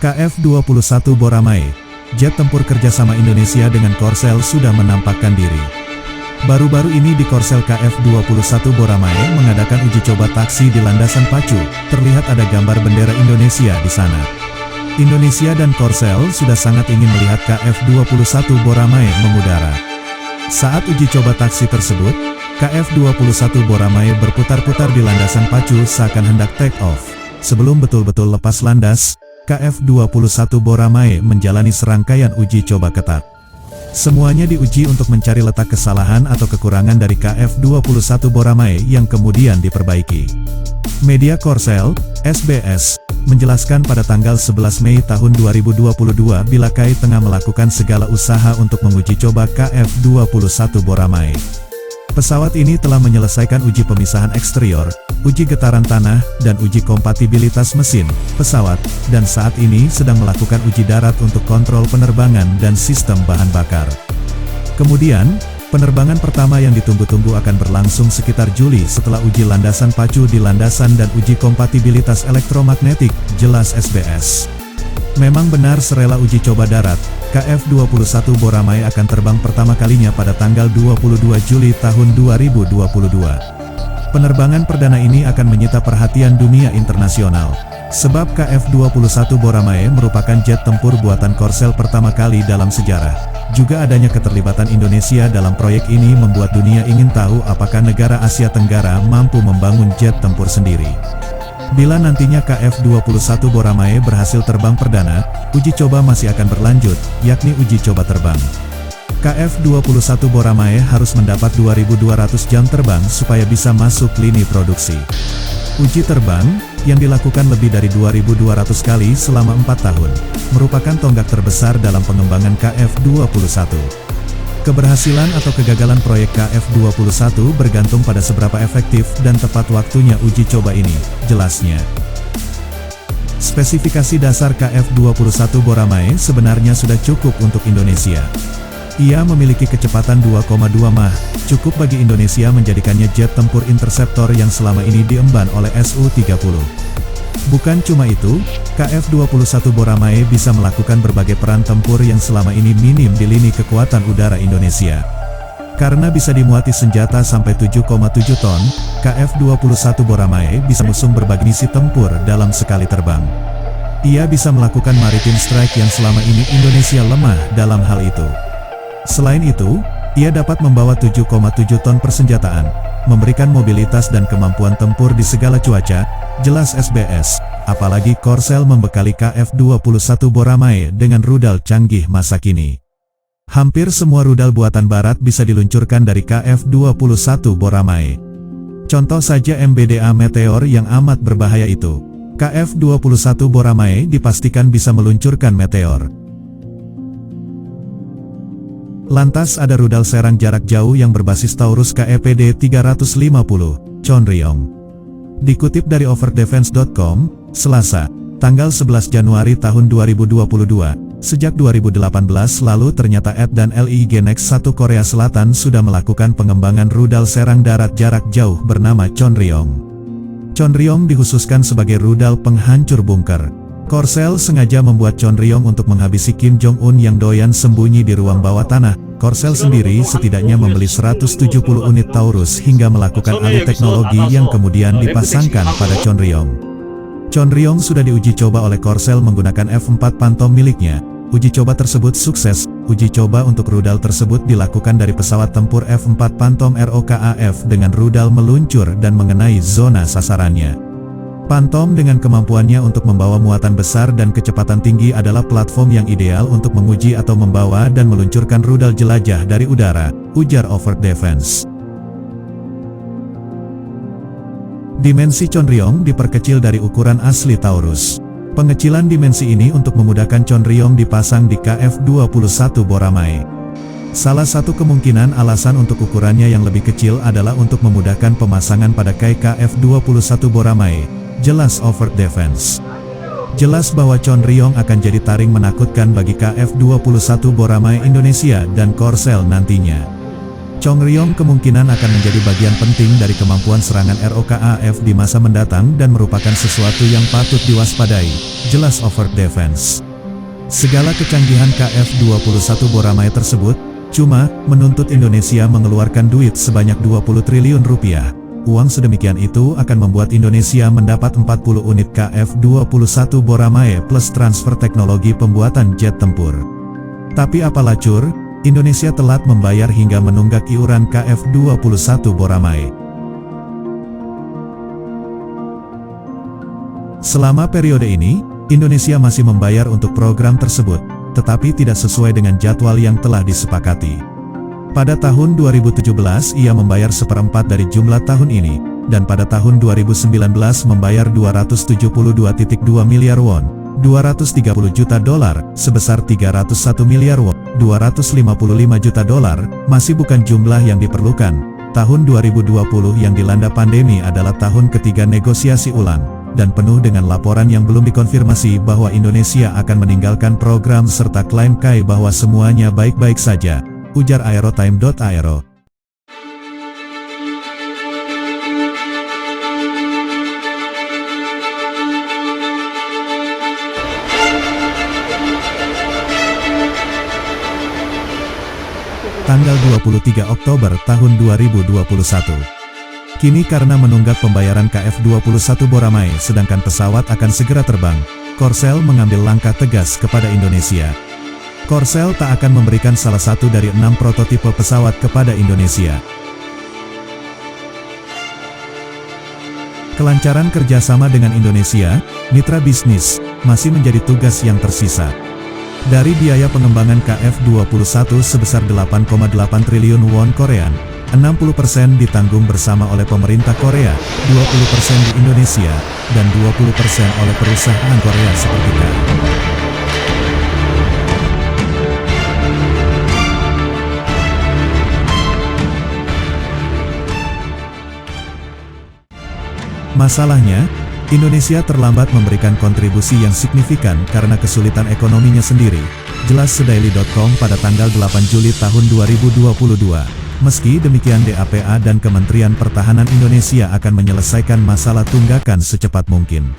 KF-21 Boramae, jet tempur kerjasama Indonesia dengan Korsel sudah menampakkan diri. Baru-baru ini di Korsel KF-21 Boramae mengadakan uji coba taksi di landasan pacu, terlihat ada gambar bendera Indonesia di sana. Indonesia dan Korsel sudah sangat ingin melihat KF-21 Boramae mengudara. Saat uji coba taksi tersebut, KF-21 Boramae berputar-putar di landasan pacu seakan hendak take off. Sebelum betul-betul lepas landas, KF-21 Boramae menjalani serangkaian uji coba ketat. Semuanya diuji untuk mencari letak kesalahan atau kekurangan dari KF-21 Boramae yang kemudian diperbaiki. Media Korsel, SBS, menjelaskan pada tanggal 11 Mei tahun 2022 bila KAI tengah melakukan segala usaha untuk menguji coba KF-21 Boramae. Pesawat ini telah menyelesaikan uji pemisahan eksterior, uji getaran tanah, dan uji kompatibilitas mesin, pesawat, dan saat ini sedang melakukan uji darat untuk kontrol penerbangan dan sistem bahan bakar. Kemudian, penerbangan pertama yang ditunggu-tunggu akan berlangsung sekitar Juli setelah uji landasan pacu di landasan dan uji kompatibilitas elektromagnetik, jelas SBS. Memang benar serela uji coba darat, KF-21 Boramae akan terbang pertama kalinya pada tanggal 22 Juli tahun 2022. Penerbangan perdana ini akan menyita perhatian dunia internasional, sebab KF-21 Boramae merupakan jet tempur buatan Korsel pertama kali dalam sejarah. Juga adanya keterlibatan Indonesia dalam proyek ini membuat dunia ingin tahu apakah negara Asia Tenggara mampu membangun jet tempur sendiri. Bila nantinya KF-21 Boramae berhasil terbang perdana, uji coba masih akan berlanjut, yakni uji coba terbang. KF-21 Boramae harus mendapat 2.200 jam terbang supaya bisa masuk lini produksi. Uji terbang, yang dilakukan lebih dari 2.200 kali selama 4 tahun, merupakan tonggak terbesar dalam pengembangan KF-21. Keberhasilan atau kegagalan proyek KF-21 bergantung pada seberapa efektif dan tepat waktunya uji coba ini, jelasnya. Spesifikasi dasar KF-21 Boramae sebenarnya sudah cukup untuk Indonesia. Ia memiliki kecepatan 2,2 Mach, cukup bagi Indonesia menjadikannya jet tempur interceptor yang selama ini diemban oleh Su-30. Bukan cuma itu, KF-21 Boramae bisa melakukan berbagai peran tempur yang selama ini minim di lini kekuatan udara Indonesia. Karena bisa dimuati senjata sampai 7,7 ton, KF-21 Boramae bisa mengusung berbagai misi tempur dalam sekali terbang. Ia bisa melakukan maritime strike yang selama ini Indonesia lemah dalam hal itu. Selain itu, ia dapat membawa 7,7 ton persenjataan, memberikan mobilitas dan kemampuan tempur di segala cuaca, jelas SBS. Apalagi Korsel membekali KF-21 Boramae dengan rudal canggih masa kini. Hampir semua rudal buatan barat bisa diluncurkan dari KF-21 Boramae. Contoh saja MBDA Meteor yang amat berbahaya itu. KF-21 Boramae dipastikan bisa meluncurkan Meteor. Lantas ada rudal serang jarak jauh yang berbasis Taurus KEPD 350, Chonryong. Dikutip dari overdefense.com, Selasa, tanggal 11 Januari tahun 2022, sejak 2018 lalu ternyata ED dan LIG Next 1 Korea Selatan sudah melakukan pengembangan rudal serang darat jarak jauh bernama Chonryong. Chonryong dikhususkan sebagai rudal penghancur bunker. Korsel sengaja membuat Chonryong untuk menghabisi Kim Jong-un yang doyan sembunyi di ruang bawah tanah. Korsel sendiri setidaknya membeli 170 unit Taurus hingga melakukan alih teknologi yang kemudian dipasangkan pada Chonryong. Chonryong sudah diuji coba oleh Korsel menggunakan F-4 Phantom miliknya. Uji coba tersebut sukses. Uji coba untuk rudal tersebut dilakukan dari pesawat tempur F-4 Phantom ROKAF dengan rudal meluncur dan mengenai zona sasarannya. Phantom dengan kemampuannya untuk membawa muatan besar dan kecepatan tinggi adalah platform yang ideal untuk menguji atau membawa dan meluncurkan rudal jelajah dari udara, ujar Overt Defense. Dimensi Chonryong diperkecil dari ukuran asli Taurus. Pengecilan dimensi ini untuk memudahkan Chonryong dipasang di KF-21 Boramae. Salah satu kemungkinan alasan untuk ukurannya yang lebih kecil adalah untuk memudahkan pemasangan pada Kai KF-21 Boramae, jelas Overt Defense. Jelas bahwa Chonryong akan jadi taring menakutkan bagi KF-21 Boramae Indonesia dan Korsel nantinya. Chonryong kemungkinan akan menjadi bagian penting dari kemampuan serangan ROKAF di masa mendatang dan merupakan sesuatu yang patut diwaspadai, jelas Overt Defense. Segala kecanggihan KF-21 Boramae tersebut cuma menuntut Indonesia mengeluarkan duit sebanyak 20 triliun rupiah. Uang sedemikian itu akan membuat Indonesia mendapat 40 unit KF-21 Boramae plus transfer teknologi pembuatan jet tempur. Tapi apalah cur, Indonesia telat membayar hingga menunggak iuran KF-21 Boramae. Selama periode ini, Indonesia masih membayar untuk program tersebut, tetapi tidak sesuai dengan jadwal yang telah disepakati. Pada tahun 2017 ia membayar seperempat dari jumlah tahun ini, dan pada tahun 2019 membayar 272,2 miliar won, 230 juta dolar, sebesar 301 miliar won, 255 juta dolar, masih bukan jumlah yang diperlukan. Tahun 2020 yang dilanda pandemi adalah tahun ketiga negosiasi ulang, dan penuh dengan laporan yang belum dikonfirmasi bahwa Indonesia akan meninggalkan program serta klaim Kai bahwa semuanya baik-baik saja, ujar Aerotime.aero. Tanggal 23 Oktober tahun 2021. Kini karena menunggak pembayaran KF-21 Boramae sedangkan pesawat akan segera terbang, Korsel mengambil langkah tegas kepada Indonesia. Korsel tak akan memberikan salah satu dari 6 prototipe pesawat kepada Indonesia. Kelancaran kerjasama dengan Indonesia, mitra bisnis, masih menjadi tugas yang tersisa. Dari biaya pengembangan KF-21 sebesar 8,8 triliun won Korean, 60% ditanggung bersama oleh pemerintah Korea, 20% di Indonesia, dan 20% oleh perusahaan Korea seperti Kai. Masalahnya, Indonesia terlambat memberikan kontribusi yang signifikan karena kesulitan ekonominya sendiri, jelas Sedaily.com pada tanggal 8 Juli tahun 2022. Meski demikian DAPA dan Kementerian Pertahanan Indonesia akan menyelesaikan masalah tunggakan secepat mungkin.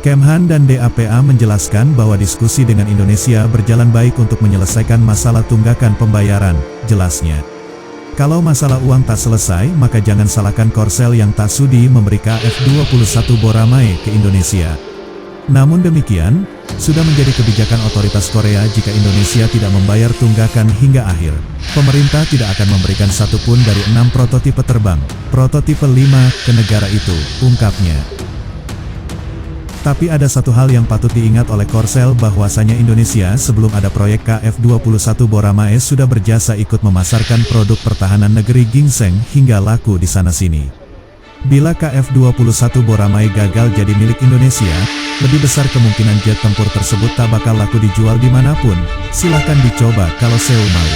Kemhan dan DAPA menjelaskan bahwa diskusi dengan Indonesia berjalan baik untuk menyelesaikan masalah tunggakan pembayaran, jelasnya. Kalau masalah uang tak selesai maka jangan salahkan Korsel yang tak sudi memberi KF-21 Boramae ke Indonesia. Namun demikian, sudah menjadi kebijakan otoritas Korea jika Indonesia tidak membayar tunggakan hingga akhir. Pemerintah tidak akan memberikan satupun dari 6 prototipe terbang, prototipe 5, ke negara itu, ungkapnya. Tapi ada satu hal yang patut diingat oleh Korsel bahwasanya Indonesia sebelum ada proyek KF-21 Boramae sudah berjasa ikut memasarkan produk pertahanan negeri ginseng hingga laku di sana-sini. Bila KF-21 Boramae gagal jadi milik Indonesia, lebih besar kemungkinan jet tempur tersebut tak bakal laku dijual dimanapun. Silahkan dicoba kalau Seoul mau.